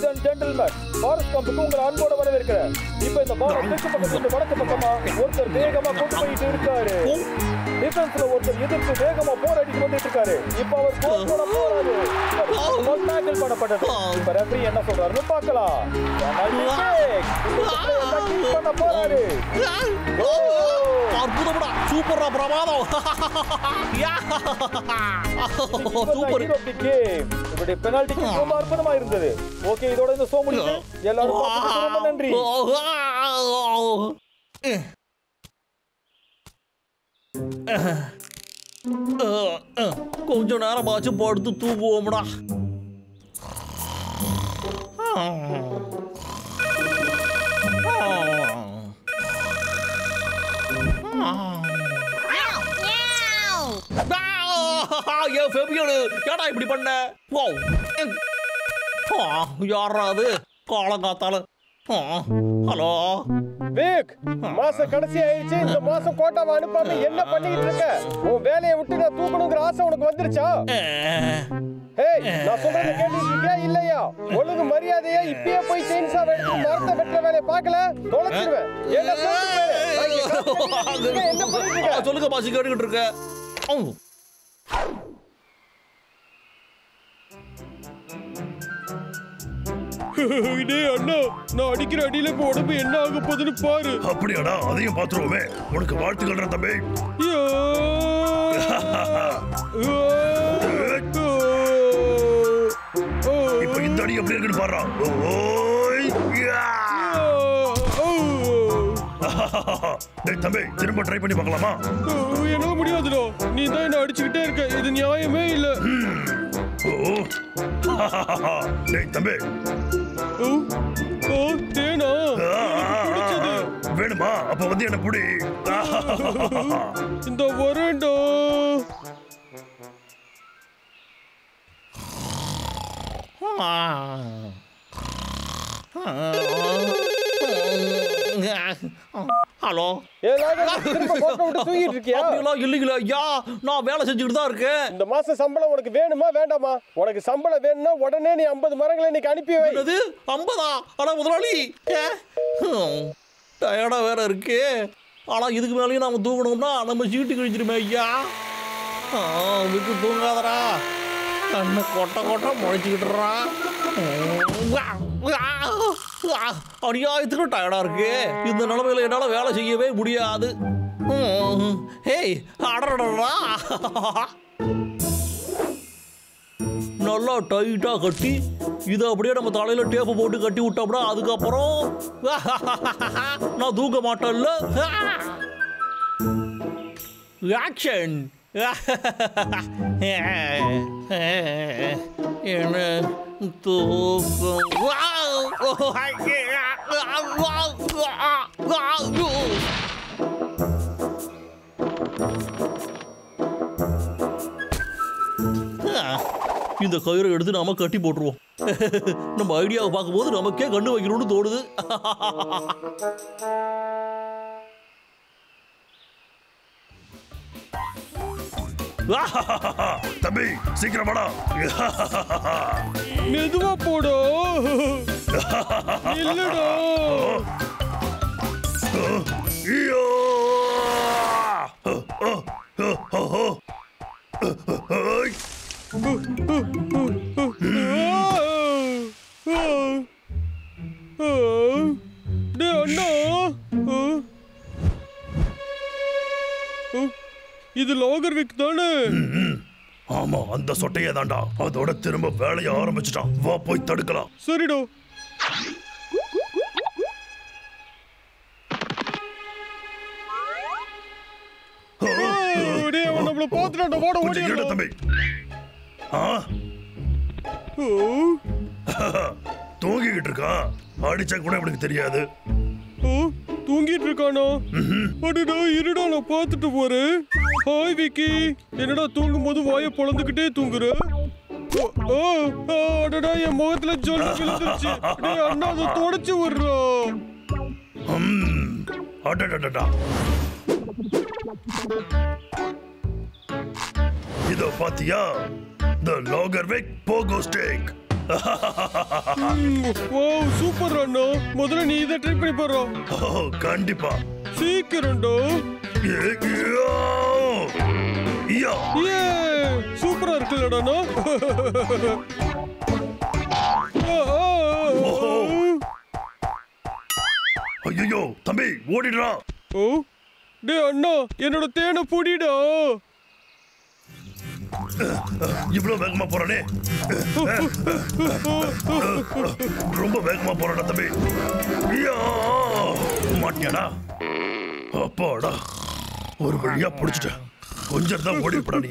Ladies and gentleman, forest கம்புக்கு உங்களை அன்போட வரவேற்கிறேன். இப்போ இந்த பால் தெற்கு பக்கத்துல வடக்கு பக்கமா ஒருத்தர் வேகமா கொண்டு போயிட்டு இருக்காரு. டிஃபென்ஸ்ல ஒருத்தர் எதிர்த்து வேகமா போராடிட்டு வந்துட்டு இருக்காரு. இப்போ அவர் கோல் போட போறாரு. டேக்கிள் பண்ணப்பட்டது. இப்போ ரெஃபரி என்ன சொல்றாருன்னு பார்க்கலாம். பண்ண போறாரு. அற்புதம்டா, சூப்பரா, பிரமாதம். சூப்பர். இவருடைய பெனால்டி ரொம்ப அற்புதமா இருந்தது. ஓகே, இதோட இந்த ஷோ முடியுது. எல்லாரும் ரொம்ப நன்றி. கொஞ்ச நேரமாச்சு படுத்து தூங்குவோம்டா. ஏடா இப்படி பண்ண? யாரா அது காலங்காத்தால? ஹலோ விக், மாசம் கடைசி ஆயிடுச்சு. இந்த மாசம் கோட்டாவை அனுப்பாம என்ன பண்ணிட்டு இருக்க? உன் வேலையை விட்டு நான் தூக்கணுங்கிற ஆசை உனக்கு வந்துருச்சா? ஹேய், நான் சொல்றத கேட்டுட்டு இருக்கியா இல்லையா? ஒழுங்கு மரியாதையா இப்பயே போய் செயின்ஸா எடுத்து மரத்தை வெட்டுற வேலையை பார்க்கல தொலைச்சிடுவேன். என்ன பண்ணிட்டு சொல்லுங்க பாசி, கேட்டுக்கிட்டு இருக்க. அண்ணா, நான் அடிக்கிற அடியில இப்ப உடம்பு என்ன ஆக போகுதுன்னு பாரு. அப்படியாடா? அதையும் பாத்துருவோமே. உனக்கு வாழ்த்துக்கள் தம்பி. இப்ப இந்த அடி எப்படி இருக்குன்னு பாரு. தம்பி, திரும்ப ட்ரை பண்ணி பார்க்கலாமா? என்னால முடியாதுடா. நீ தான் என்ன அடிச்சுக்கிட்டே இருக்க. இது நியாயமே இல்ல. தம்பி, தேனா வேணுமா? அப்ப வந்து என்ன புடி. இந்த வரேன்டா. ஹலோ, தூங்கிட்டு இருக்கியா? இல்லைங்களா ஐயா, நான் வேலை செஞ்சுக்கிட்டு தான் இருக்கேன். இந்த மாசம் சம்பளம் உனக்கு வேணுமா வேண்டாமா? உனக்கு சம்பளம் வேணும்னா உடனே நீ 50 மரங்களை இன்னைக்கு அனுப்பி வை. 50? ஆனா முதலாளி, டயர்டா வேற இருக்கு. ஆனா இதுக்கு மேலேயும் நாம தூக்கணும்னா நம்ம சீட்டு கழிச்சிருமே ஐயா. விட்டு தூங்காதரா, கண்ணை கொட்ட கொட்ட முளைச்சிக்கிட்டுறா. அநியாயத்துக்கு டயர்டா இருக்கு. இந்த நிலைமையில என்னால வேலை செய்யவே முடியாது. ஹேய், அடடா, நல்லா டைட்டா கட்டி இதை அப்படியே நம்ம தலையில டேப்பு போட்டு கட்டி விட்டோம்னா அதுக்கப்புறம் நான் தூக்க மாட்டேன்ல. ஆக்ஷன். என்ன தூக்கம்? இந்த கயிறை எடுத்து நாம கட்டி போட்டுருவோம். நம்ம ஐடியாவை பார்க்கும்போது நமக்கே கண்ணு வைக்கணும்னு தோணுது. தம்பி, சீக்கிரம் வாடா. மெதுவா போடா. இல்லடா. அண்ணா, இது லாகர் விக் தானே? ஆமா, அந்த சொட்டையே தாண்டா. அதோட திரும்ப வேலையை ஆரம்பிச்சுட்டான். வா போய் தடுக்கலாம். சரிடா. நம்மள பாத்துட்டான்டா. வாட ஓடிடலாம் தம்பி. தூங்கிக்கிட்டு இருக்கா. அடிச்சா கூட எனக்கு தெரியாது. தூங்கிட்டு இருக்கானா? அடடா, இருடா, நான் பார்த்துட்டு போறேன். ஹாய் விக்கி, என்னடா தூங்கும் போது வாயை பொளந்துக்கிட்டே தூங்குற? அடடா, என் முகத்துல ஜொல்லு விழுந்துருச்சு. அண்ணா, அதை தொடச்சு விடுறா. அடடடடா, இதோ பாத்தியா? The Lagerwick Pogo Stick. Super அண்ணா. முதல்ல நீ இதை ட்ரை பண்ணி பாரு. கண்டிப்பா சீக்கிரம்டா. சூப்பரா இருக்குல்லடா. ஐயோ தம்பி ஓடிடுறா. ஓ டே அண்ணா, என்னோட தேனை புடிடா. இவ்வளவு வேகமா போறானே. ரொம்ப வேகமா போறாடா தம்பி. மாட்டியாடா. அப்பாடா, ஒரு வழியா புடிச்சிட்டேன். கொஞ்சம் தான் ஓடிப்படா நீ.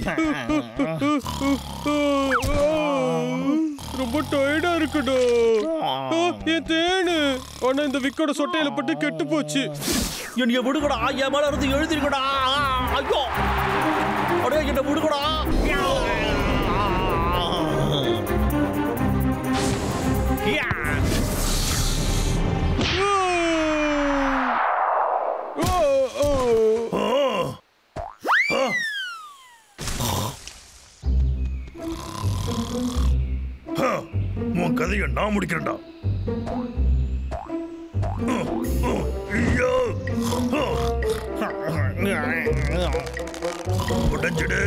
ரொம்ப டயர்டா இருக்குடா. என் தேனு ஆனா இந்த விக்கோட சொட்டையில பட்டு கெட்டு போச்சு. என்னைய விடுகடா, என் மேல இருந்து எழுதிருக்கடா. ஐயோ அடே, என்ன விடுகடா. உன் கதையை நான் முடிக்கிறேன்டா. உடைஞ்சிடு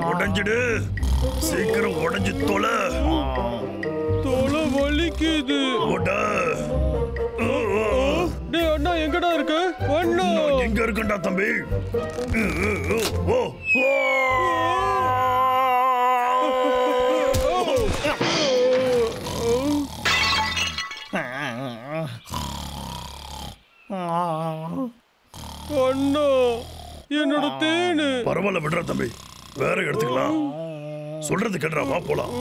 உடைஞ்சிடு, சீக்கிரம் உடைஞ்சு தொலை. தோலை வலிக்குது. டேய் அண்ணா, எங்கடா இருக்க? அண்ணா எங்க இருக்கண்டா தம்பி? ஓ அண்ணா, என்னோட தேனு. பரவாயில்ல விடுறா தம்பி, வேற எடுத்துக்கலாம். சொல்றது கேட்டுறா, வா போலாம்.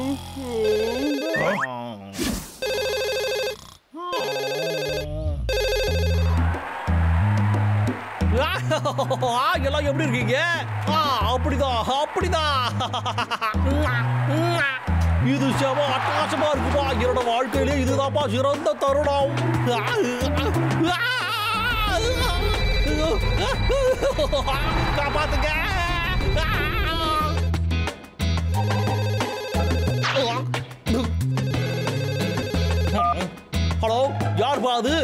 எல்லாம் எப்படி இருக்கீங்க? அப்படிதான் அப்படிதான். இது செம அட்டகாசமா இருக்குப்பா. என்னோட வாழ்க்கையிலே இதுதான்ப்பா சிறந்த தருணம். காப்பாத்துங்க. ஹலோ, யார் பாது?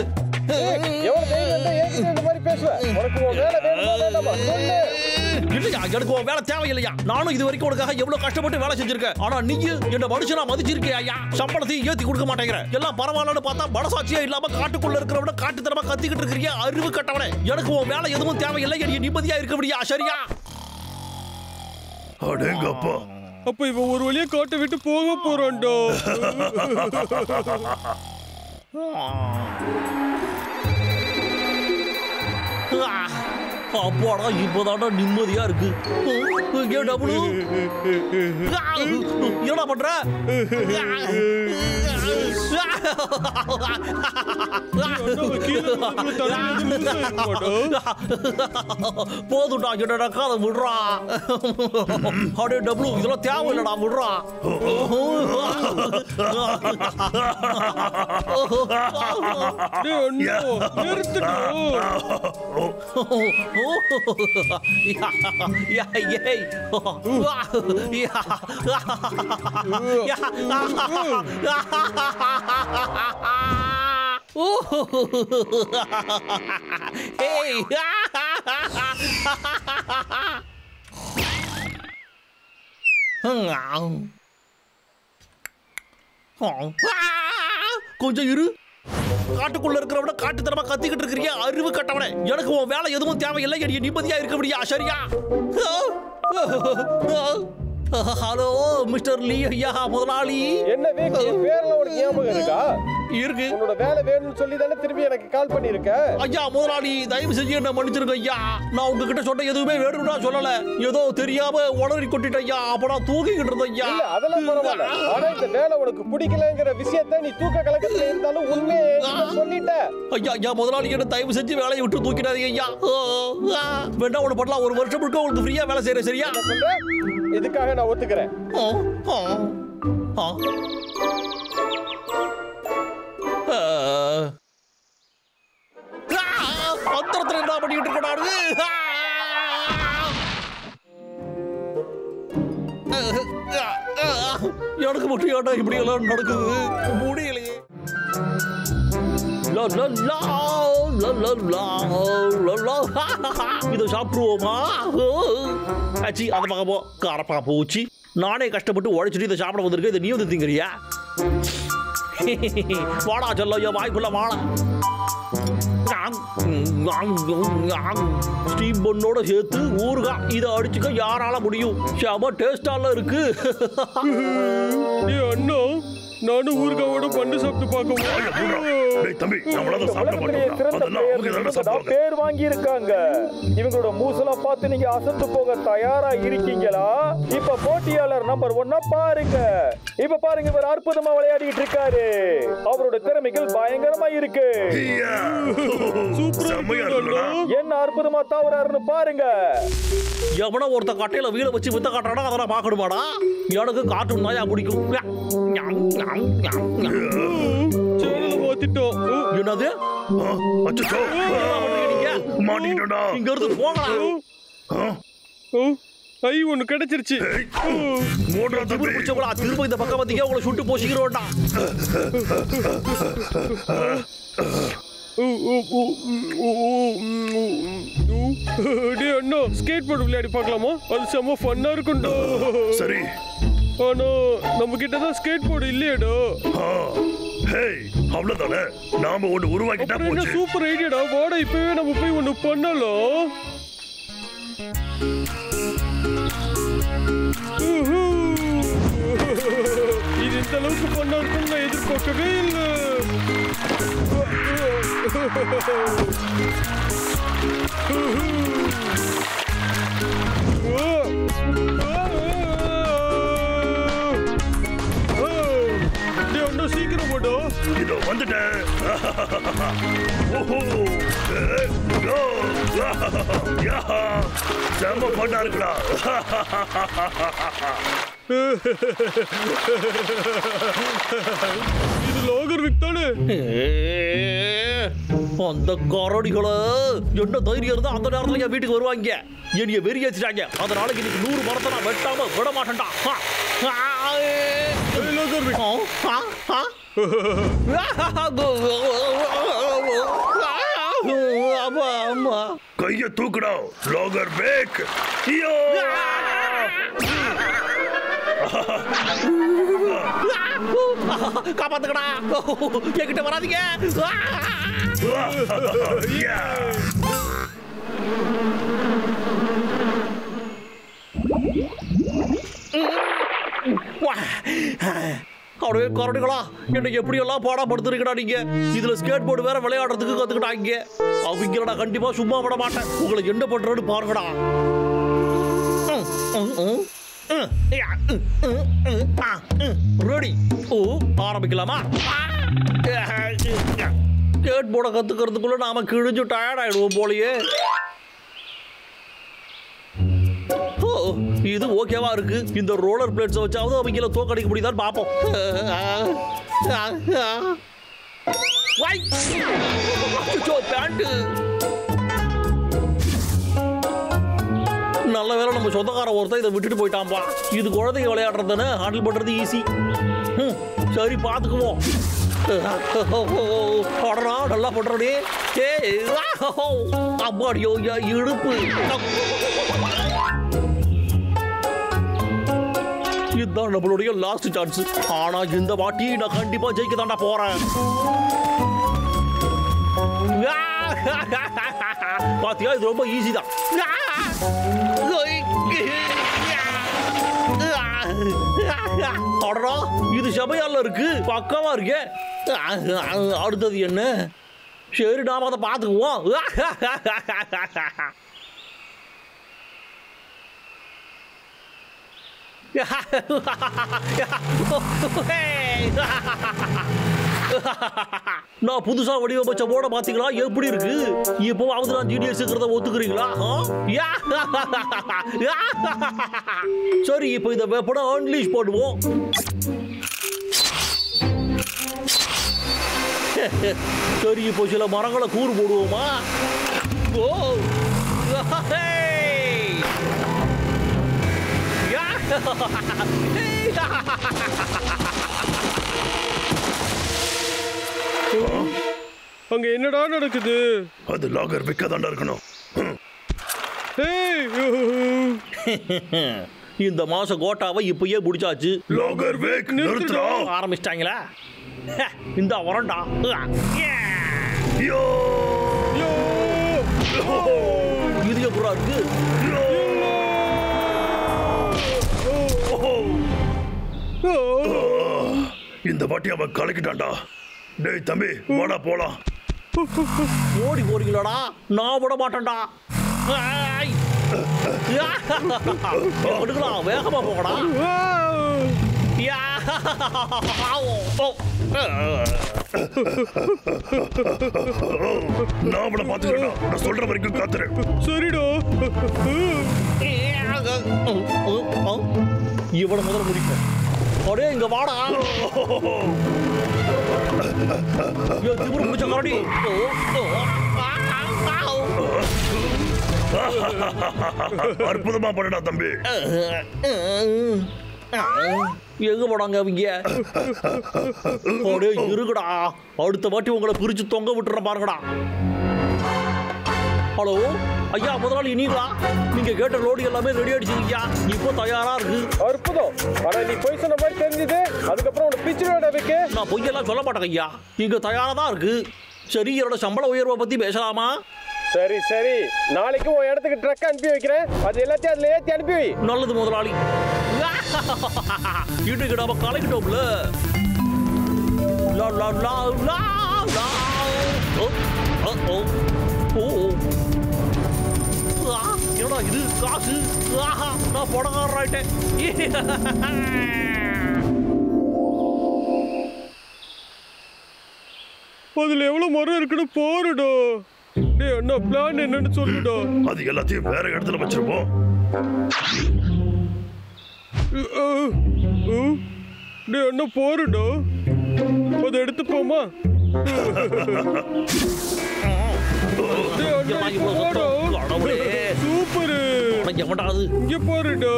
எனக்கு உன் வேலை தேவையில்லையா? நானும் இது வரைக்கும் உனக்காக எவ்வளவு கஷ்டப்பட்டு வேலை செஞ்சிருக்கேன். ஆனா நீ என்ன மனுஷனா மதிச்சிருக்கியா? சம்பளத்தையும் ஏத்தி கொடுக்க மாட்டேங்கிற. எல்லாம் பரவாயில்லன்னு பார்த்தா மனசாட்சியா இல்லாம காட்டுக்குள்ள இருக்கிறவன காட்டுத்தனமா கத்திக்கிட்டு இருக்கிறியா? அறிவு கட்டவனே, எனக்கு உன் வேலை எதுவும் தேவையில்லை. நீ நிம்மதியா இருக்க முடியா? சரியா? அடேங்கப்பா, அப்ப இவன் ஒரு வழியா காட்டை விட்டு போக போறான்டா. அப்பாடா, இப்போதான்டா நிம்மதியா இருக்கு. என்ன பண்ற? போதுடா, என்னடா காதை விடுறா. அடே டபுள், இதெல்லாம் தேவையில்லடா, விடுறா. கொஞ்சம் இரு. காட்டுக்குள்ள இருக்கிறவன காட்டுத்தனமா கத்திக்கிட்டு இருக்கிறியா? அறிவு கட்டவனே, எனக்கு உன் வேலை எதுவும் தேவையில்லை. நீ நிம்மதியா இருக்க முடியா? சரியா? ஹலோ மிஸ்டர் லீ ஐயா, முதலாளி. என்ன பேர்ல உனக்கு ஞாபகம் இருக்கா? இருக்கு. உன்னோட வேலை வேணும்னு சொல்லி தானே திரும்பி எனக்கு கால் பண்ணிருக்க. ஐயா முதலாளி, தயவு செஞ்சு என்ன மன்னிச்சிருங்க ஐயா. நான் உங்ககிட்ட சொன்ன எதுவுமே வேணும்னா சொல்லல. ஏதோ தெரியாம உளறி கொட்டிட்டேன் ஐயா. அப்ப நான் தூக்கிக்கிட்டு இருந்தேன் ஐயா. இல்ல, அதெல்லாம் பரவாயில்ல. ஆனா இந்த வேலை உனக்கு பிடிக்கலங்கிற விஷயத்தை நீ தூக்க கலக்கத்துல இருந்தாலும் உண்மையை சொல்லிட்ட. ஐயா ஐயா முதலாளி, என்ன தயவு செஞ்சு வேலையை விட்டு தூக்கிடாதீங்க ஐயா. வேண்டாம், ஒண்ணு பண்ணலாம். ஒரு வருஷம் முழுக்க உங்களுக்கு ஃப்ரீயா வேலை செய்யறேன். சரியா? சொல்றேன், இதுக்காக நான் ஒத்துக்கிறேன். அந்தரத்துல என்ன பண்ணிட்டு இருக்கடாரு? எனக்கு மட்டும் ஏன்டா இப்படி எல்லாம் நடக்குது முடியலையே. இதை சாப்பிடுவோமா? ஆச்சி அதை பார்க்க போ காரப்பா போச்சு. நானே கஷ்டப்பட்டு உழைச்சிட்டு இதை சாப்பிட வந்திருக்கேன். இதை நீ வந்து திங்கிறியா? வாடா சொல்ல வாய்ப்புள்ள வாடா. ஸ்டீம் பண்ணோட சேர்த்து ஊறுகாய் இதை அடிச்சுக்க யாரால முடியும்? செம டேஸ்டால இருக்கு. அண்ணா நானும் ஊறுகாவோட பண்ணு சாப்பிட்டு பார்க்கவும். பேர் வாங்கி இருக்காங்க. இவங்களோட மூசலாம் பார்த்து நீங்க அசந்து போக தயாரா இருக்கீங்களா? இப்ப போட்டியாளர் நம்பர் 1 பாருங்க. இப்ப பாருங்க, இவர் அற்புதமா விளையாடிட்டு இருக்காரு. அவரோட திறமைகள் பயங்கரமா இருக்கு. என்ன அற்புதமா தாவறாருன்னு பாருங்க. எவனோ ஒருத்த கட்டையில வீட வச்சு வித்த காட்டுறானா அதெல்லாம் பார்க்கணுமாடா? எனக்கு காட்டும் நாயா பிடிக்கும். என்னது? இங்க இருந்து போகலாம். ஐ ஒண்ணு கிடைச்சிருச்சு. திரும்ப இந்த பக்கம் வந்தீங்க உங்களை சுட்டு போசிக்கிறோம்டா. அண்ணா ஸ்கேட் போர்டு விளையாடி பார்க்கலாமா? அது செம்ம ஃபன்னா இருக்கும்டா. சரி, ஆனா நம்ம கிட்ட தான் ஸ்கேட் போர்டு இல்லையடா. அவ்வளவுதானே, நாம ஒண்ணு உருவாக்கிட்டா போச்சு. சூப்பர் ஐடியாடா. வாடா இப்பவே நம்ம போய் ஒண்ணு பண்ணலாம். இது இந்த அளவுக்கு பண்ணா இருக்கும்னு நான் எதிர்பார்க்கவே இல்லை. சீக்கிரம் போட்டோம். இதோ வந்துட்டேன். செம்ம பண்ணா இருக்குடா. இது லோகர் விக்தானே? அந்த கரடிகளை என்ன தைரியம் இருந்தா அந்த நேரத்துல என் வீட்டுக்கு வருவாங்க. என்னைய வெறியேற்றிட்டாங்க. அதனால இன்னைக்கு 100 மரத்தை நான் வெட்டாம விட மாட்டேன்டா. கைய தூக்குடா லோகர் பேக். காப்பாத்துக்கடா, என்கிட்ட வராதீங்க. அப்படியே கரடிகளா என்ன எப்படி எல்லாம் பாடப்படுத்திருக்கா நீங்க. இதுல ஸ்கேட் போர்டு வேற விளையாடுறதுக்கு கத்துக்கிட்டாங்க. அவங்கள கண்டிப்பா சும்மா விட மாட்டேன். உங்களை என்ன பண்றேன்னு பாருங்கடா. ரெடி? ஆரம்பிக்கலாமா? ஸ்கேட் போர்டை கத்துக்கிறதுக்குள்ள நாம கிழிஞ்சு டயர்ட் ஆயிடுவோம் போலயே. இது ஓகேவா இருக்கு. இந்த ரோலர் பிளேட்ஸ் வச்சாவது அவங்கள தோக்கடிக்க முடியுதான்னு பாப்போம். நல்ல வேலை நம்ம சொந்தக்கார ஒருத்தர் இதை விட்டுட்டு போயிட்டான்பா. இது குழந்தைங்க விளையாடுறதுன்னு ஹேண்டில் பண்றது ஈஸி. சரி பாத்துக்குவோம். நல்லா பண்றே. அம்மாடியோ இடுப்பு. இதுதான் நம்மளுடைய லாஸ்ட் சான்ஸ். ஆனா இந்த வாட்டி நான் கண்டிப்பா ஜெயிக்க தாண்டா போறேன். பாத்தியா, இது ரொம்ப ஈஸி தான். இது சபையால இருக்கு, பக்கமா இருக்கு. அடுத்தது என்ன? சரி நாம அதை பார்த்துக்குவோம். நான் புதுசா வடிவமைச்ச போட பாத்தீங்களா எப்படி இருக்கு? இப்போவாவது நான் ஜீனியஸ் இருக்கிறத ஒத்துக்கிறீங்களா? சரி, இப்போ இதை வெப்பனை அன்லீஷ் பண்ணுவோம். சரி, இப்போ சில மரங்களை கூறு போடுவோமா? ஓ அங்க என்னடா நடக்குது? அது லாகர் விற்கதாண்டா இருக்கணும். இந்த மாசம் கோட்டாவை இப்பயே முடிச்சாச்சு. லாகர் வேக் நிறுத்துறா. ஆரம்பிச்சிட்டாங்களா? இந்த வரண்டா. இது எப்படா இருக்கு? இந்த வாட்டி அவன் கலக்கிட்டான்டா. டேய் தம்பி வாடா போலாம். ஓடி போறீங்களாடா? நான் விட மாட்டேன்டா. வேகமா போகடா. நான் அவளை பாத்துக்கிறேன். நான் சொல்ற வரைக்கும் காத்துரு. சரிடா. இவனை முதல்ல முடிக்கும். அடே இங்க வாடா. திமிரு முடிச்ச கரடி. அற்புதமா பண்ணடா தம்பி. எங்க போடாங்க அவங்க? அடே இருக்குடா. அடுத்த வாட்டி உங்களை பிரிச்சு தொங்க விட்டுற பாருங்கடா. ஹலோ ஐயா, முதலாளி நீங்களா? நீங்க கேட்ட லோடு எல்லாமே ரெடி ஆயிடுச்சுங்கய்யா. இப்போ தயாரா இருக்கு. அற்புதம். ஆனா நீ போய் சொன்ன மாதிரி தெரிஞ்சது. அதுக்கப்புறம் உனக்கு பிச்சுடா வைக்க. நான் பொய்யெல்லாம் சொல்ல மாட்டேங்க ஐயா. இங்க தயாரா தான் இருக்கு. சரி, என்னோட சம்பள உயர்வை பத்தி பேசலாமா? சரி சரி, நாளைக்கு உன் இடத்துக்கு ட்ரக் அனுப்பி வைக்கிறேன். அது எல்லாத்தையும் அதுல ஏத்தி அனுப்பி வை. நல்லது முதலாளி. இன்னைக்கு நாம கலக்கிட்டோம்ல. லா லா லா லா லா. ஓ ஓ ஓ. என்னடா இது? காசு. நான் பணக்காரராயிட்டேன். அதுல எவ்வளவு மரம் இருக்குன்னு பாருடா. டேய் அண்ணா, பிளான் என்னன்னு சொல்லுடா. அது எல்லாத்தையும் வேற இடத்துல வச்சிருப்போம். டேய் அண்ணா பாருடா. அதை எடுத்துப்போமா? சூப்பர். இங்க பாருடா. இது போடுடா.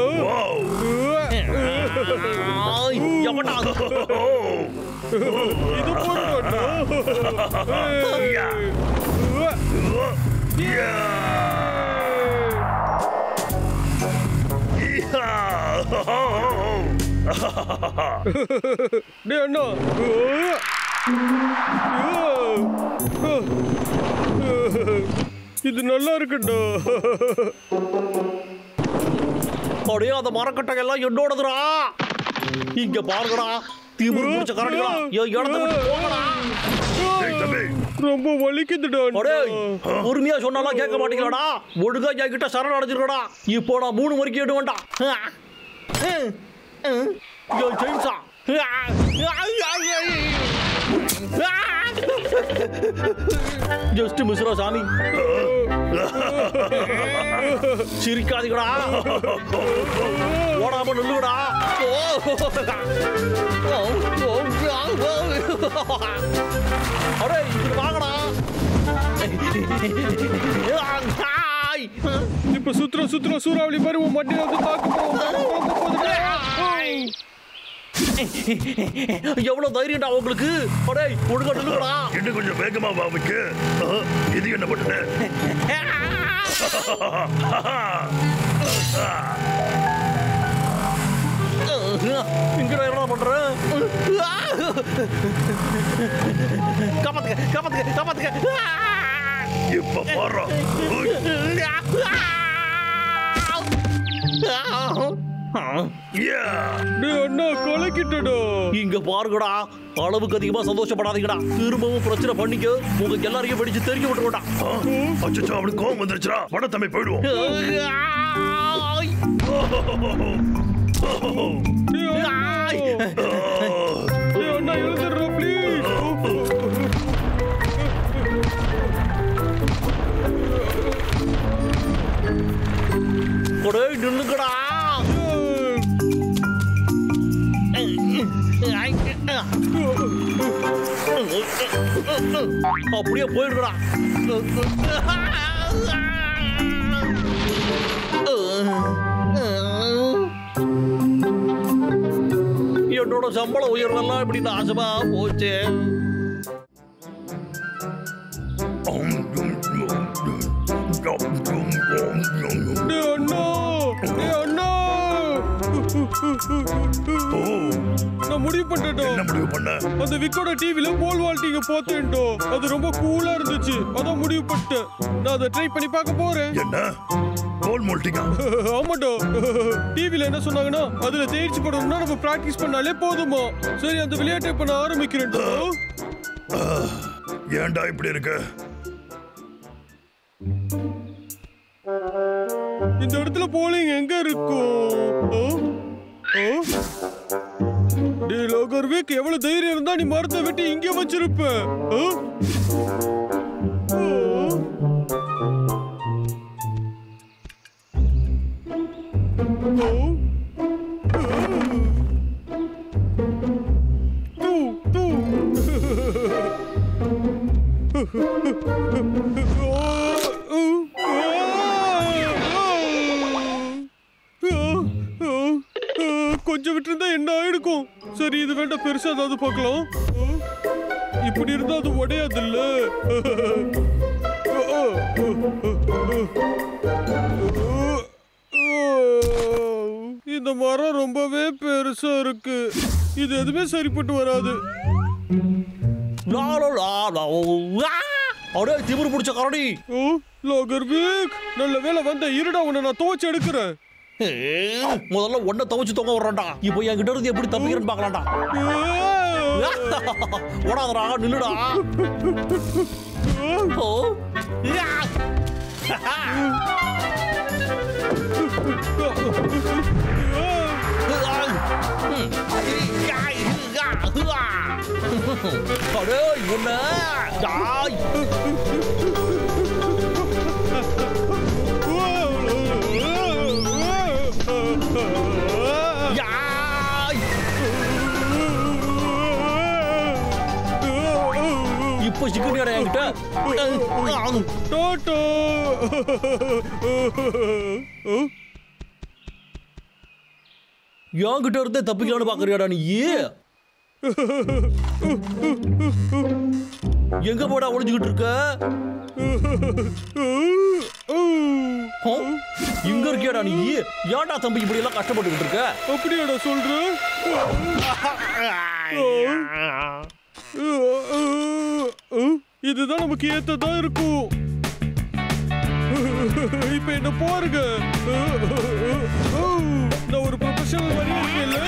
டேய் அண்ணா, இது நல்லா இருக்குடா. அப்படியே அந்த மரக்கட்டை எல்லாம் என்னோடதுடா. இங்க பாருங்கடா. திமிரு பிடிச்ச கரடிகளா, இடத்த விட்டு போங்கடா. ரொம்ப வலிக்குதுடா. பொறுமையா சொன்னாலும் கேட்க மாட்டீங்களாடா. ஒழுங்கா என்கிட்ட சரண் அடைஞ்சிருக்கடா. இப்போ நான் 3 வரைக்கும் எடு வேண்டாம். ஜஸ்ட் மிஸ்ரா சாமி. சிரிக்காதீங்கடா. ஓடாம நில்லுங்கடா. அடே இது வாங்கடா. இப்ப சுத்துற சூறாவளி மாதிரி உன் மண்டியில வந்து எவ்வளவு தைரியம்டா உங்களுக்கு? அடே ஒழுங்கா நில்லுங்கடா. இன்னும் கொஞ்சம் வேகமா வாவுக்கு. இது என்ன பண்ணுது? இங்கடா என்ன பண்ற? காப்பாத்துக்க. இப்ப பாரு. இங்க பாருங்கடா. அளவுக்கு அதிகமா சந்தோஷப்படாதீங்கடா. திரும்பவும் பிரச்சனை பண்ணிக்க உங்க எல்லாரையும் படிச்சு தெரிஞ்சு விட்டுருடா. அச்சச்சோ, அவனுக்கு கோவம் வந்துருச்சுடா. வட தம்பி போயிடுவோம். நின்னுக்கடா. அப்படியே போயிடுறா. என்னோட சம்பள உயர்வெல்லாம் இப்படி நாசமா போச்சு. நான் முடிவு பண்ணிட்டேன். என்ன முடிவு பண்ண? அந்த விக்கோட டிவில போல் வால்ட்டிங்க பார்த்தேன்டோ. அது ரொம்ப கூலா இருந்துச்சு. அதான் முடிவு பண்ணிட்டேன். நான் அதை ட்ரை பண்ணி பார்க்க போறேன். என்ன போல் மோல்டிங்கா? ஆமாடோ. டிவில என்ன சொன்னாங்கன்னா அதுல தேர்ச்சி படணும்னா நம்ம பிராக்டிஸ் பண்ணாலே போதுமா. சரி அந்த விளையாட்டை இப்ப நான் ஆரம்பிக்கிறேன்டோ. ஏன்டா இப்படி இருக்கு? இந்த இடத்துல போலிங் எங்க இருக்கும்? டேய் லோகர்விக், எவ்வளவு தைரியம் இருந்தா நீ மரத்தை வெட்டி இங்க வச்சிருப்ப? கொஞ்சம் விட்டுருந்தா என்ன ஆயிருக்கும்? சரி இது வேண்டாம், பெருசா ஏதாவது பார்க்கலாம். இப்படி இருந்தா அது உடையாது இல்ல. இந்த மரம் ரொம்பவே பெருசா இருக்கு. இது எதுவுமே சரிப்பட்டு வராது. அப்படியே திமிரு பிடிச்ச கரடி. லோகர்விக், நல்ல வேலை வந்த. இருடா, உன்னை நான் துவைச்சு எடுக்கிறேன். முதல்ல ஒன்ன துவைச்சு தொங்க விடுறான்டா. இப்போ என்கிட்ட இருந்து எப்படி தப்பிக்கிறேன்னு பார்க்கலாம்டா. ஓடாதடா, நில்லுடா. இப்போ சிக்கனியோட என்கிட்ட என்கிட்ட இருந்தே தப்பிக்கலான்னு பாக்குறியாடா நீ? எங்க போடா ஒளிஞ்சுக்கிட்டு இருக்க? இங்க இருக்கியாடா நீ? ஏன்டா தம்பி இப்படி எல்லாம் கஷ்டப்பட்டுக்கிட்டு இருக்க? அப்படியாடா சொல்ற? இதுதான் நமக்கு ஏத்ததா இருக்கும். இப்ப என்ன பாருங்க, நான் ஒரு ப்ரொஃபஷனல் மாதிரி இருக்கேன்ல.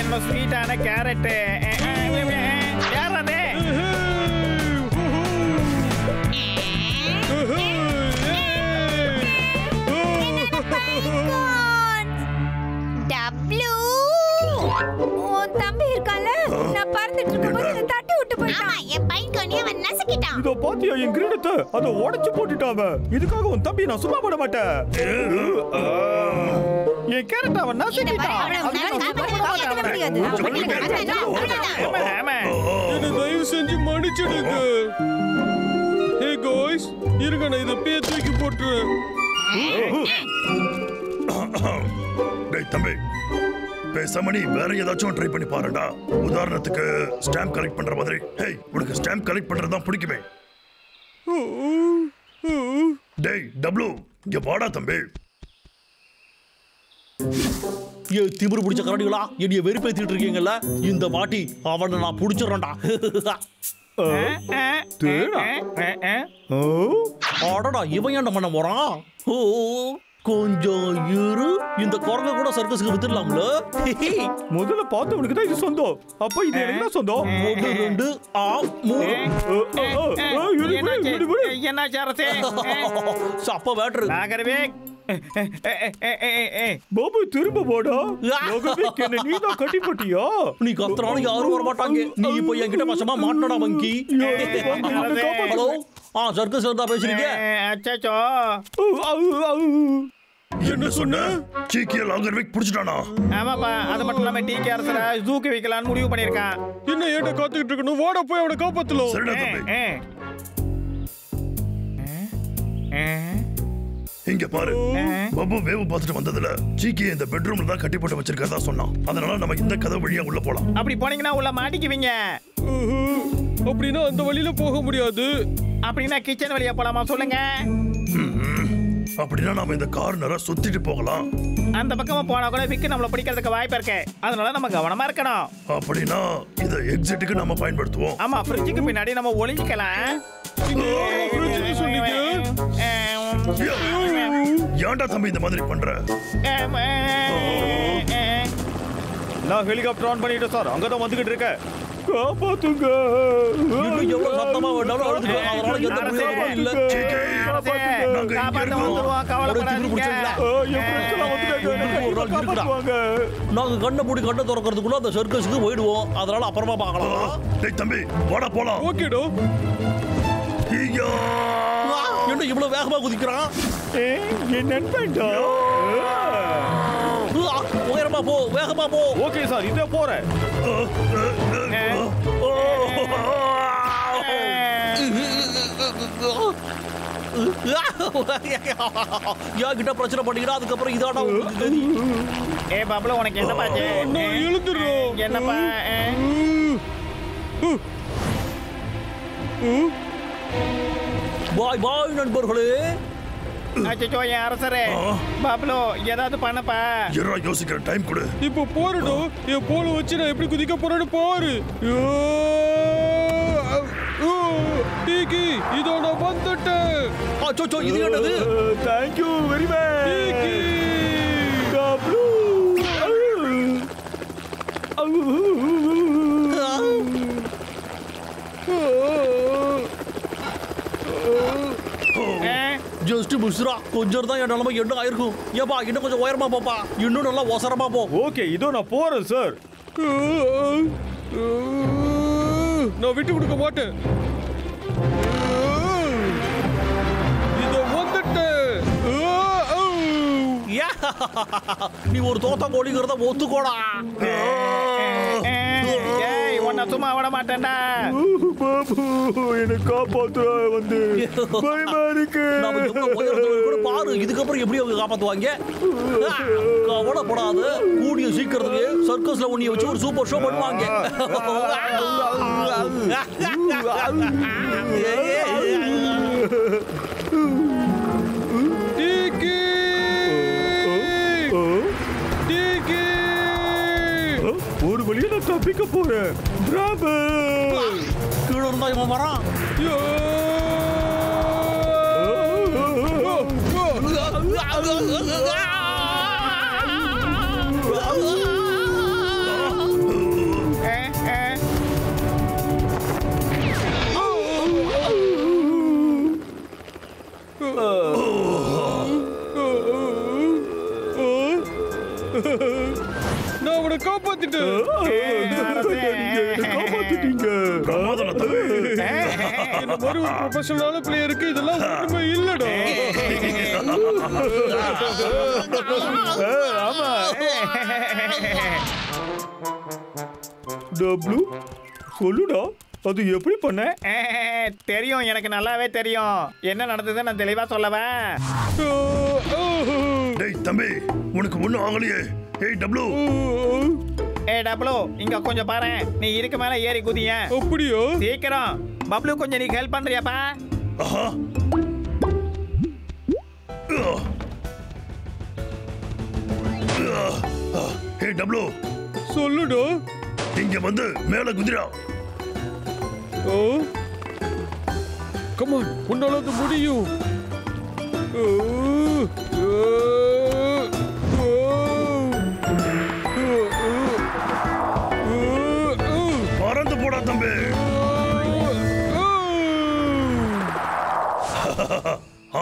என்ன ஸ்வீட்டான கேரட். யாரே தம்பி இருக்கால, நான் பறந்துட்டு இருக்கும்போது என்ன தட்டி விட்டு போயிட்டான். என் பையன் கனிய அவன் நசுக்கிட்டான். இதோ பாத்தியா என் கிரீடத்தை? அத உடைச்சு போட்டுட்டான். இதுக்காக உன் தம்பி நான் சும்மா போட மாட்டேன். என் கேரட் அவன் நசுக்கிட்டான். என்ன தயவு செஞ்சு மன்னிச்சிடுங்க. ஹே காய்ஸ், இருங்க நான் இத பேய் தூக்கி போட்டுறேன். டேய் தம்பி, பேசாம நீ வேற ஏதாச்சும் ட்ரை பண்ணி பாருடா. உதாரணத்துக்கு ஸ்டாம்ப் கலெக்ட் பண்ற மாதிரி. ஹேய், உனக்கு ஸ்டாம்ப் கலெக்ட் பண்றது தான் பிடிக்குமே. டேய் டப்ளு, இங்க வாடா தம்பி. ஏ திமிரு பிடிச்ச கரடிகளா, என்னைய வெறுப்பேத்திட்டு இருக்கீங்கல்ல? இந்த வாட்டி அவனை நான் புடிச்சிடறேன்டா. அடடா, இவன் என்ன பண்ண போறான்? கொஞ்சம் இரு, இந்த குரங்க கூட சர்க்கஸ்க்கு வித்துடலாம்ல. முதல்ல பார்த்தவனுக்கு தான் இது சொந்தம். அப்ப இது எனக்கு தான் சொந்தம். 1 2 3. என்ன சாரசே? சப்ப வேட்ரு நாகரவே. பாபு திரும்ப போடா. லோகவிக், என்ன நீ தான் கட்டி போட்டியா? நீ கத்துறாலும் யாரும் வர மாட்டாங்க. நீ இப்போ என்கிட்ட வசமா மாட்டடா மங்கி. ஹலோ, சர்க்கஸ் இருந்தா பேசுறீங்க? அச்சச்சோ. என்ன சொன்ன? சீக்கிய லாகர்விக் புடிச்சிட்டானா? ஆமாப்பா, அது மட்டும் இல்லாம டீ கேரசர ஜூக்கு வைக்கலாம்னு முடிவு பண்ணிருக்கான். என்ன ஏட்ட காத்துக்கிட்டு இருக்கணும்? வாடா போய் அவனை காப்பாத்தலாம். சரிடா தம்பி. இங்க பாரு, பப்பு வேவு பார்த்துட்டு வந்ததுல சீக்கி இந்த பெட்ரூம்ல தான் கட்டி போட்டு வச்சிருக்கதா சொன்னான். அதனால நம்ம இந்த கதவு வழியா உள்ள போலாம். அப்படி போனீங்கன்னா உள்ள மாட்டிக்குவீங்க. அப்படின்னா அந்த வழியில போக முடியாது. அப்படின்னா கிச்சன் வழியா போலாமா சொல்லுங்க? அப்படின்னா நாம இந்த கார்னரை சுத்திட்டு போகலாம். அந்த பக்கமா போனா கூட விக்கு நம்மள பிடிக்கிறதுக்கு வாய்ப்பு இருக்கு. அதனால நம்ம கவனமா இருக்கணும். அப்படின்னா இத எக்ஸிட்டுக்கு நம்ம பயன்படுத்துவோம். ஆமா, ஃப்ரிட்ஜுக்கு பின்னாடி நம்ம ஒளிஞ்சிக்கலாம். ஏன்டா தம்பி இந்த மாதிரி பண்ற? நான் ஹெலிகாப்டர் ஆன் பண்ணிட்டேன் சார். அங்கதான் வந்துகிட்டு இருக்கேன். காப்பாத்துங்க. இன்னும் எவ்வளவு சத்தமா வேண்டாலும் அழுதுங்க. அதனால எந்த பிரச்சனையும் இல்ல. நாங்க இங்க இருக்கோம். கவலைப்படாதீங்க. என் ஃப்ரெண்ட்ஸ் எல்லாம் வந்துட்டாங்க. காப்பாத்துவாங்க. நாங்க கண்ணை மூடி கண்ணை திறக்கிறதுக்குள்ள அந்த சர்க்கஸுக்கு போயிடுவோம். அதனால அப்புறமா பார்க்கலாம். டேய் தம்பி, வாடா போலாம். ஓகேடா. ஐயா! என்ன இவ்வளவு வேகமா குதிக்கிறான்? என் நண்பன்டா. உயரமா போ, வேகமா போ. ஓகே சார், இதோ போறேன். கிட்ட பிரச்சனை பண்ணிக்கிட்டா அதுக்கப்புறம் இதாடா ஏ பாபுல, உனக்கு என்ன பாச்சு? என்னப்பா? பாய் பாய் நண்பர்களே. அச்சோ, என் அரசரே. பாபுலோ, ஏதாவது பண்ணப்பா. எறா யோசிக்கிற டைம் கொடு. இப்போ போறடும். என் போல வச்சு நான் எப்படி குதிக்க போறேன்னு பாரு. டீக்கி, இதோ நான் வந்துட்டேன். அச்சோ, இது என்னது? Thank you very much. டீக்கி. ஜஸ்ட் புஷ்ரா, கொஞ்சம் தான் என் நிலைமை என்ன ஆயிருக்கும். ஏப்பா, இன்னும் கொஞ்சம் உயரமா போப்பா. இன்னும் நல்லா ஒசரமா போ. ஓகே, இதோ நான் போறேன் சார். நான் விட்டு கொடுக்க மாட்டேன். இதோ வந்துட்டேன். நீ ஒரு தோத்த கோழிங்கிறத ஒத்துக்கோடா. ஏய், உன்னை சும்மா விட மாட்டேன்டா. பாபு, என்னை காப்பாத்துற வந்து பயமா இருக்கு. நாம எவ்வளவு உயரத்துல கூட பாரு. இதுக்கப்புறம் எப்படி அவங்க காப்பாத்துவாங்க? கவலைப்படாத, கூடிய சீக்கிரத்திலே சர்க்கஸ்ல உன்னைய வச்சு ஒரு சூப்பர் ஷோ பண்ணுவாங்க. டீக்கி. டீக்கி. ஒரு வழியா நான் தப்பிக்க போறேன். பிராவோ. கீழ இருந்தா இவன் வரான். நான் உன்னை காப்பாத்திட்டேன். காப்பாத்திட்டீங்க. என்ன மாதிரி ஒரு ப்ரொஃபஷனலான பிளேயருக்கு இதெல்லாம் ஒண்ணுமே இல்லடா. ஆமா. டப்ளு, சொல்லுடா, அது எப்படி பண்ண? தெரியும், எனக்கு நல்லாவே தெரியும். என்ன நடந்தது நான் தெளிவா சொல்லவா? டேய் தம்பி, உனக்கு ஒண்ணும் ஆகலையே. ஏய் டப்ளு. ஏய் டப்ளு, இங்க கொஞ்சம் பாரு. நீ இதுக்கு மேல ஏறி குதிய. அப்படியோ? சீக்கிரம் பப்ளு, கொஞ்சம் நீ ஹெல்ப் பண்றியாப்பா? ஆஹா. ஏய் டப்ளு, சொல்லுடா. இங்க வந்து மேல குதிரா. கம் ஆன், உன்னால அது முடியும். பறந்து போடா தம்பி.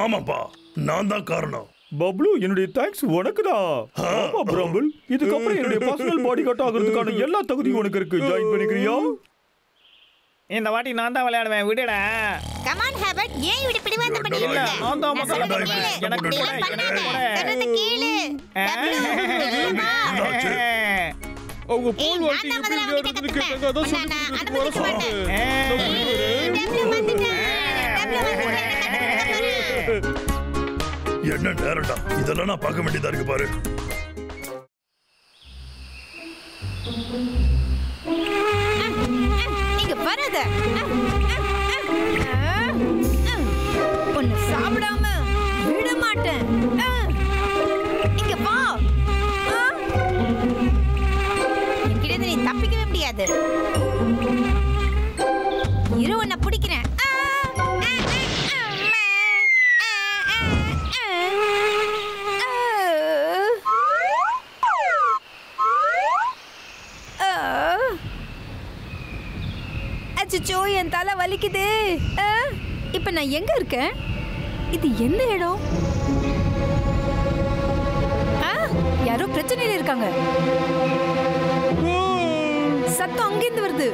ஆமாப்பா, நான் தான் காரணம். பப்ளு, என்னுடைய தேங்க்ஸ் உனக்கு தான். ஆமா பிரம்பிள், இதுக்கப்புறம் என்னுடைய பர்சனல் பாடி கட் ஆகிறதுக்கான எல்லா தகுதியும் உனக்கு இருக்கு. ஜாயின் பண்ணிக்கிறியா? இந்த வாட்டி நான் தான் விளையாடுவேன், விடுடா. கமான் ஹேபர்ட், ஏன் இப்படி பிடிவாதம் பண்ணிட்டு இல்ல, இருக்க? நான் தான் நான் சொல்றத முதல்ல கேளு. எனக்கு கூட, இப்படிலாம் எனக்கு பண்ணாத. கூட. சொல்றத கேளு. அவங்க ஏய், போல் நான் வாட்டி தான் எப்படி முதல்ல அவன்கிட்ட விளையாடுறதுன்னு கத்துப்பேன். கேட்டாங்க. அதான் உன்னை சொல்லி நான் கொடுத்துட்டு அனுமதிக்க வர மாட்டேன். சொன்னேன். டப்ளு வந்துட்டேன். டப்ளு வந்துட்டேன். என்ன நேரம்டா, இதெல்லாம் நான் பார்க்க வேண்டியதா இருக்கு பாரு. இங்க வராத. ஒன்னு சாப்பிடாம விட மாட்டேன். இங்க வா. என்கிட்ட நீ தப்பிக்கவே முடியாது. இரு, உன்னை பிடிக்கிறேன். அச்சோ, என் தலை வலிக்குது. இப்ப நான் எங்க இருக்கேன்? இது எந்த இடம்? யாரோ பிரச்சனையில இருக்காங்க. சத்தம் அங்கிருந்து வருது.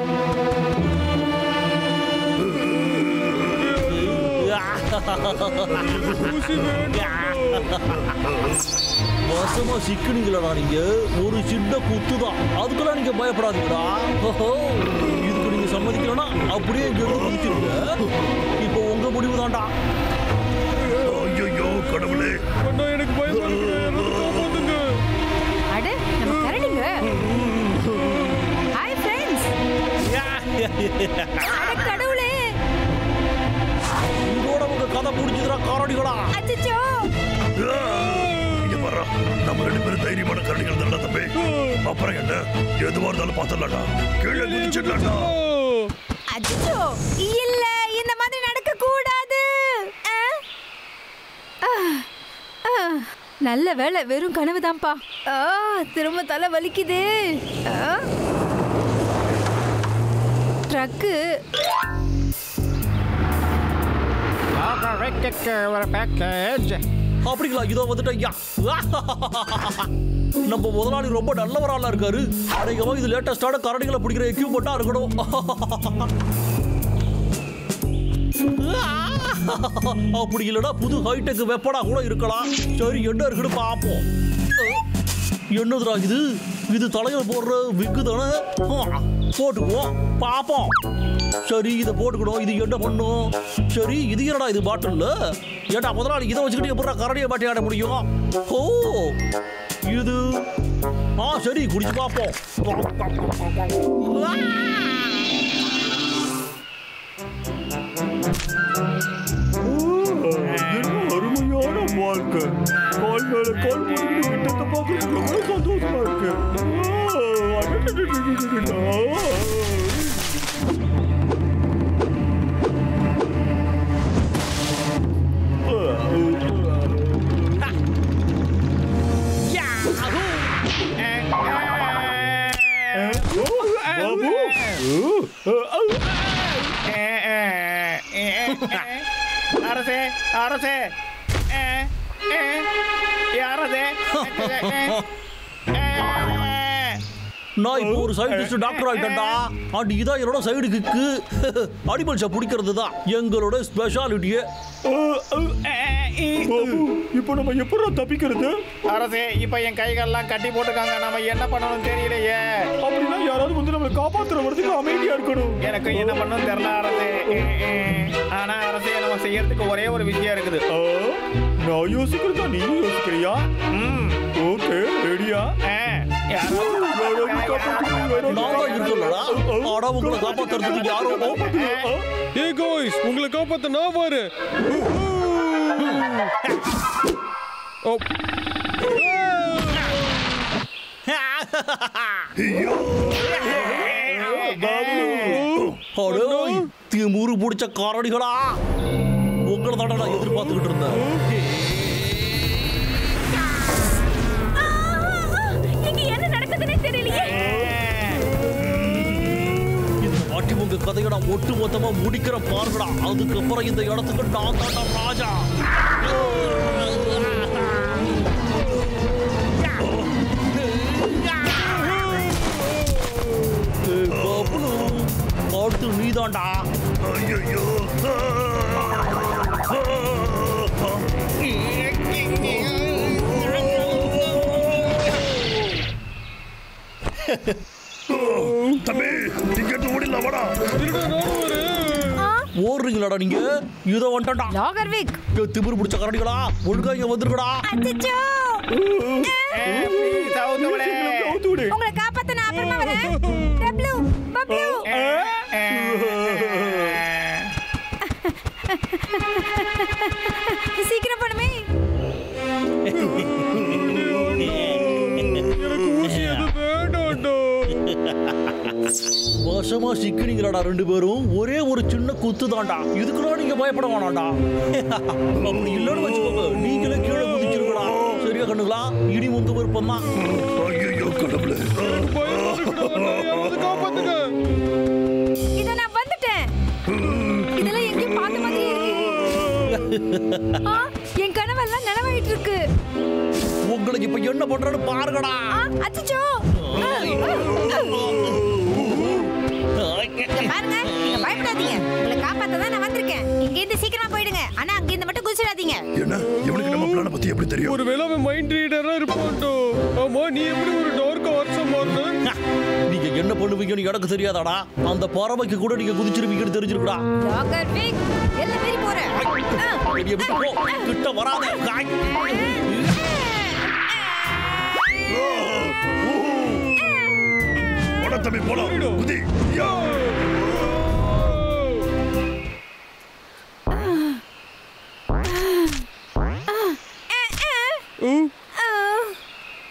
வசமா சிக்கனீங்களா நீங்க? ஒரு சின்ன குத்துதான், அதுக்கெல்லாம் நீங்க பயப்படாதீங்கடா. இதுக்கு நீங்க சம்மதிக்கலன்னா அப்படியே இங்க இருந்து குதிச்சிருங்க. இப்போ உங்க முடிவு தான்டா. ஐயோ கடவுளே, எனக்கு பயப்படுங்க. அட, நம்ம கரடிங்க. Hi friends. அட கடவுளே, இதோட உங்க கதை முடிஞ்சதுடா கரடிகளா. அச்சச்சோ. இங்க பாரு, நம்ம 2 பேரும் தைரியமான கரடிகள் தான்டா தம்பி. அப்புறம் என்ன, எதுவா இருந்தாலும் பார்த்தலாம்டா. கீழே குதிச்சிடலாம்டா. அச்சச்சோ, இல்ல, இந்த மாதிரி நடக்க கூடாது. நல்ல வேளை, வெறும் கனவுதான்ப்பா. திரும்ப தலை வலிக்குது. ட்ரக்கு ஒரு பேக்கேஜ். அப்படிங்களா? இதோ வந்துட்டு ஐயா. நம்ம முதலாளி ரொம்ப நல்லவரால இருக்காரு. அடையவா இது லேட்டஸ்டான கரடிகளை பிடிக்கிற எக்யூப்மெண்டா இருக்கணும். அப்படி இல்லைன்னா புது ஹைடெக் வெப்பனா கூட இருக்கலாம். சரி, என்ன இருக்குன்னு பார்ப்போம். என்னதுடா இது? இது தலையில போடுற விக்கு தானே? போட்டுக்குவோம், பார்ப்போம். சரி, இதை போட்டுக்கணும். இது என்ன பண்ணும்? சரி, இது என்னடா இது பாட்டில்? ஏட்டா முதலாளி, இதை வச்சுக்கிட்டு எப்படா கரடியை பாட்டி ஆட முடியும்? ஓ, இது சரி, குடிச்சு பார்ப்போம். அருமையான வாழ்க்கை. கால் மேல கால் போட்டு கிட்டத்தை பார்க்கறதுக்கு ரொம்ப சந்தோஷமா இருக்கு. அரசே, அரசே, அரசே. நான் இப்போ ஒரு சயின்டிஸ்ட் டாக்டர் ஆயிட்டேன்டா. அண்ட் இதான் என்னோட சைடு கிக்கு. அனிமல்ஸை பிடிக்கிறது தான் எங்களோட ஸ்பெஷாலிட்டியே. இப்போ நம்ம எப்படி தப்பிக்கிறது? அரசே, இப்ப என் கைகள்லாம் கட்டி போட்டுருக்காங்க. நம்ம என்ன பண்ணணும் தெரியலையே. அப்படின்னா யாராவது வந்து நம்மளை காப்பாத்துற வரதுக்கு அமைதியா இருக்கணும். எனக்கு என்ன பண்ணணும் தெரியல அரசே. ஆனா அரசே, நம்ம செய்யறதுக்கு ஒரே ஒரு விஷயம் இருக்குது. நான் யோசிக்கிறதா நீ யோசிக்கிறியா? ஓகே, ரெடியா? உங்களை காப்பாத்துறதுக்கு யாரும் உங்களை காப்பாத்த நான் பாரு. திமுரு பிடிச்ச காரடிகளா, உங்களை தானே நான் எதிர்பார்த்துக்கிட்டு இருந்தேன். உங்க கதையை நான் ஒட்டு மொத்தமா முடிக்கிற பாருங்கடா. அதுக்கப்புறம் இந்த இடத்துக்கு நான் தாண்டா ராஜா. அடுத்து நீதாண்டா. ஐயோ, தம்பி, டிக்கெட் ஓடிடலாம் வாடா. ஓடுறீங்களாடா நீங்க? இதோ வந்துட்டா லாகர்விக். திமிரு பிடிச்ச கரடிகளா, ஒழுங்கா இங்க வந்துருக்கடா. அச்சச்சோ. உங்களை காப்பாத்த நான் அப்புறமா வரேன். டப்ளு, பப்ளு. சீக்கிரம் பண்ணுமே. வருஷமா சிக்கினீங்களாடா ரெண்டு பேரும். ஒரே ஒரு சின்ன குத்து தான்டா. இதுக்குலாம் நீங்க பயப்பட வேணாம்டா. அப்படி இல்லைன்னு வச்சுக்கோங்க, நீங்களே கீழே குதிச்சிருக்கடா. சரியா கண்ணுங்களா? இனி உங்க விருப்பம் தான். ஐயோ கடவுளே, காப்பாத்துங்க. இத நான் வந்துட்டேன். இதெல்லாம் எங்கேயும் பார்த்த மாதிரி இருக்கு. என் கனவெல்லாம் நனவாயிட்டு இருக்கு. உங்களுக்கு இப்ப என்ன பண்றேன்னு பாருங்கடா. அச்சச்சோ. பாருங்க, நீங்க பயப்படாதீங்க. உங்களை காப்பாத்த தான் நான் வந்திருக்கேன். இங்க இருந்து சீக்கிரமா போயிடுங்க. ஆனா அங்க இருந்து மட்டும் குதிச்சிடாதீங்க. என்ன இவனுக்கு நம்ம பிளான பத்தி எப்படி தெரியும்? ஒருவேளை அவன் மைண்ட் ரீடரா இருப்பான்டோ. ஆமா, நீ எப்படி ஒரு டார்க் ஹார்ஸ் மாறுன? நீங்க என்ன பண்ணுவீங்கன்னு எனக்கு தெரியாதாடா. அந்த பறவைக்கு கூட நீங்க குதிச்சிருவீங்கன்னு தெரிஞ்சிருக்கடா. லாகர்விக், எல்லாம் மீறி போறேன். வெளிய விட்டு போ, கிட்ட வராத. போடா தம்பி, போலாம். குதி. யா.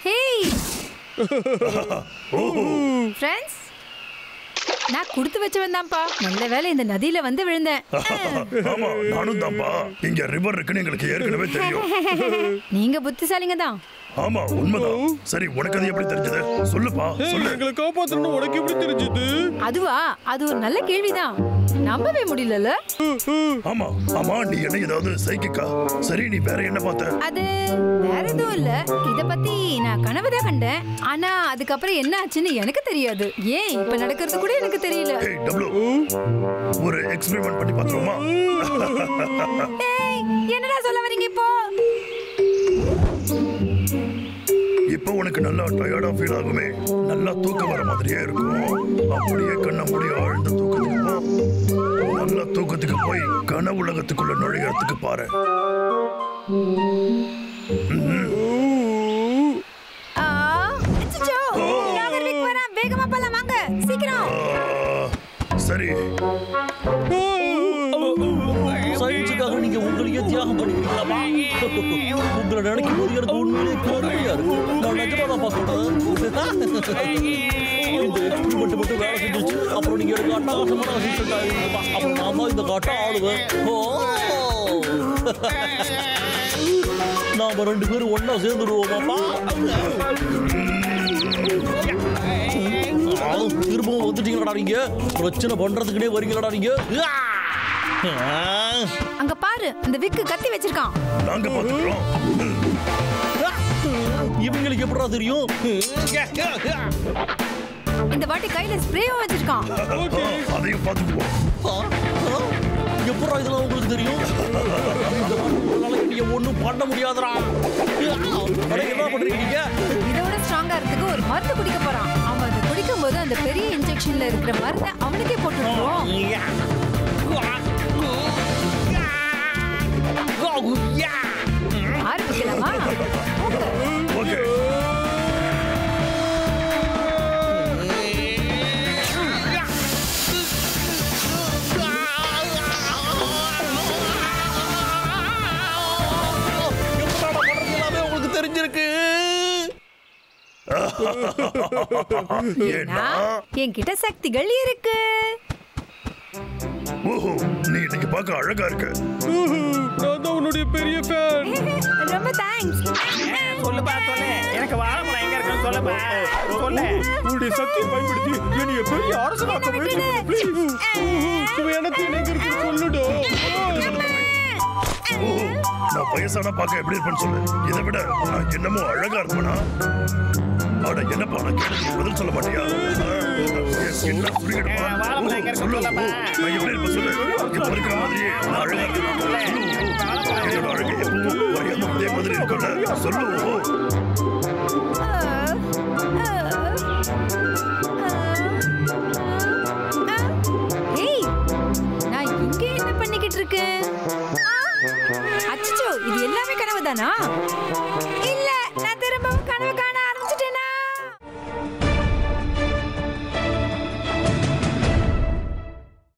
ஹேய் ஃப்ரெண்ட்ஸ், நான் கொடுத்து வச்சவன் தான்ப்பா. நல்ல வேளை இந்த நதியில வந்து விழுந்தேன். ஆமா, நானும் தான்ப்பா. இங்க ரிவர் இருக்குன்னு எங்களுக்கு ஏற்கனவே தெரியும். நீங்க புத்திசாலிங்க தான். ஆமா, உண்மைதான். சரி, உனக்கு அது எப்படி தெரிஞ்சது? சொல்லுப்பா, சொல்லு. எங்களை காப்பாத்தணும் உனக்கு எப்படி தெரிஞ்சது? அதுவா, அது ஒரு நல்ல கேள்விதான். நம்பவே முடியல. ஆமா ஆமா, நீ என்ன ஏதாவது சைக்கிக்கா? சரி, நீ வேற என்ன பார்த்த? அது வேற எதுவும் இல்ல. இத பத்தி நான் கனவுதான் கண்டேன். ஆனா அதுக்கப்புறம் என்ன ஆச்சுன்னு எனக்கு தெரியாது. ஏன் இப்ப நடக்கிறது கூட எனக்கு தெரியல. ஏய் டப்ளு, ஒரு எக்ஸ்பெரிமென்ட் பண்ணி பாத்துருமா? ஏய், என்னடா சொல்ல வரீங்க இப்போ? இப்போ உனக்கு நல்லா டயர்டா ஃபீல் ஆகுமே, நல்லா தூக்கம் வர மாதிரியே இருக்கும். அப்படியே கண்ண மூடி ஆழ்ந்த தூக்கத்துக்கு போ. நல்ல தூக்கத்துக்கு போய் கனவு உலகத்துக்குள்ள நுழையறதுக்கு பாரு. அச்சச்சோ, நாகர்விக் வரான். வேகமா போலாம் வாங்க, சீக்கிரம். சரி, சயின்ஸுக்காக நீங்க உங்களையே தியாகம் பண்ணிக்கிறீங்களாமா? உங்களை நினைக்கும் போது எனக்கு உண்மையிலேயே பெருமையா இருக்கு. நான் நிஜமா தான் பார்க்கணும். இந்த எக்ஸ்பெரிமெண்ட் மட்டும் வேலை செஞ்சிச்சு, அப்புறம் நீங்க எனக்கு அட்டகாசமான அசிஸ்டன்ட் ஆகிருக்கீங்கப்பா. அப்புறம் நான் தான் இந்த காட்டை ஆளுவேன். நாம ரெண்டு பேரும் ஒன்னா சேர்ந்துடுவோமாப்பா. திரும்பவும் வந்துட்டீங்களா நீங்க? பிரச்சனை பண்றதுக்குனே வரீங்களா நீங்க? அங்க பாரு, அந்த விக்கு கத்தி வச்சிருக்கான். நாங்க பாத்துக்கிறோம். இவங்களுக்கு எப்படா தெரியும்? இந்த வாட்டி கையில ஸ்ப்ரேவும் வச்சிருக்கான். அதையும் பாத்துக்குவோம். எப்படா இதெல்லாம் உங்களுக்கு தெரியும்? ஒண்ணும் பண்ண முடியாதுடா. என்ன பண்றீங்க நீங்க? இதோட ஸ்ட்ராங்கா இருக்கிறதுக்கு ஒரு மருந்து குடிக்க போறான். அவன் அதை குடிக்கும் போது அந்த பெரிய இன்ஜெக்ஷன்ல இருக்கிற மருந்தை அவனுக்கே போட்டுருவோம். ஆரம்பிக்கலாமா? ஓகே. உங்களுக்கு தெரிஞ்சிருக்கு. ஏன்னா என்கிட்ட சக்திகள் இருக்கு. ஓஹோ, நீ இன்னைக்கு பார்க்க அழகா இருக்க. நான் தான் உன்னுடைய பெரிய ஃபேன். ரொம்ப தேங்க்ஸ். சொல்லுப்பா, சொல்லு. எனக்கு வாழைப்பழம் எங்க இருக்குன்னு சொல்லுப்பா. சொல்லு. உன்னுடைய சக்தியை பயன்படுத்தி என்னைய பெரிய அரசனாக்க முயற்சி பண்ணு, ப்ளீஸ். எனக்கு எங்க இருக்குன்னு சொல்லுடா. நான் வயசான பார்க்க எப்படி இருப்பேன்னு சொல்லு. இதை விட நான் என்னமோ அழகா இருப்பேனா? அட என்னப்பா, நான் கேட்டு பதில் சொல்ல மாட்டியா? என்ன புரியுதுப்பா? சொல்லு, நான் எப்படி இருப்பேன் சொல்லு. இப்ப இருக்கிற மாதிரியே நான் அழகா இருக்கேன். என்னோட அழகை எப்பவும் மரியாதை அதே மாதிரி இருக்கும்ல. சொல்லு.